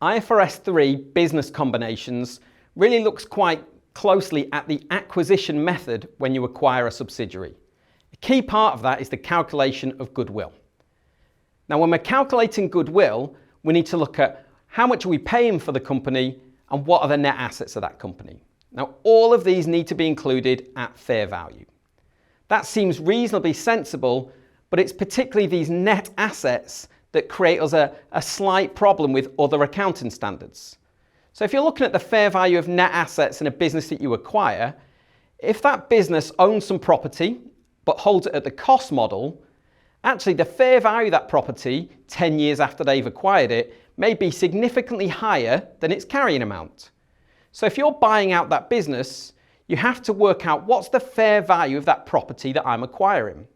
IFRS 3 business combinations really looks quite closely at the acquisition method when you acquire a subsidiary. A key part of that is the calculation of goodwill. Now, when we're calculating goodwill, we need to look at how much are we paying for the company and what are the net assets of that company. Now, all of these need to be included at fair value. That seems reasonably sensible, but it's particularly these net assets that create us a slight problem with other accounting standards. So if you're looking at the fair value of net assets in a business that you acquire, if that business owns some property but holds it at the cost model, actually the fair value of that property 10 years after they've acquired it may be significantly higher than its carrying amount. So if you're buying out that business, you have to work out what's the fair value of that property that I'm acquiring.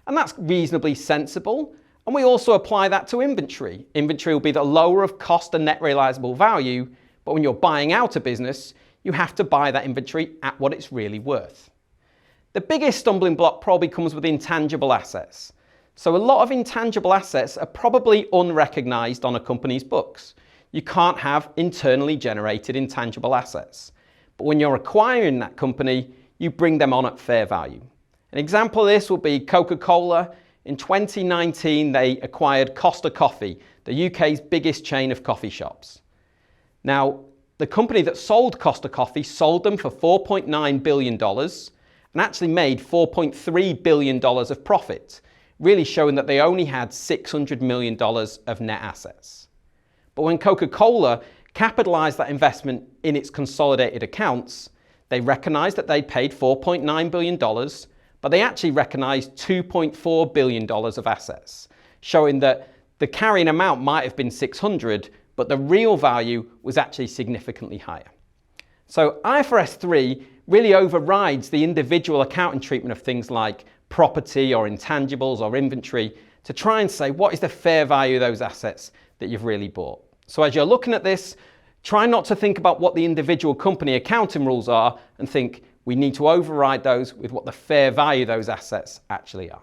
And that's reasonably sensible. And we also apply that to inventory. Inventory will be the lower of cost and net realizable value, but when you're buying out a business, you have to buy that inventory at what it's really worth. The biggest stumbling block probably comes with intangible assets. So a lot of intangible assets are probably unrecognized on a company's books. You can't have internally generated intangible assets. But when you're acquiring that company, you bring them on at fair value. An example of this will be Coca-Cola. In 2019, they acquired Costa Coffee, the UK's biggest chain of coffee shops. Now, the company that sold Costa Coffee sold them for $4.9 billion and actually made $4.3 billion of profit, really showing that they only had $600 million of net assets. But when Coca-Cola capitalized that investment in its consolidated accounts, they recognized that they'd paid $4.9 billion, but they actually recognized $2.4 billion of assets, showing that the carrying amount might have been 600, but the real value was actually significantly higher. So IFRS 3 really overrides the individual accounting treatment of things like property or intangibles or inventory to try and say what is the fair value of those assets that you've really bought. So as you're looking at this, try not to think about what the individual company accounting rules are and think we need to override those with what the fair value of those assets actually are.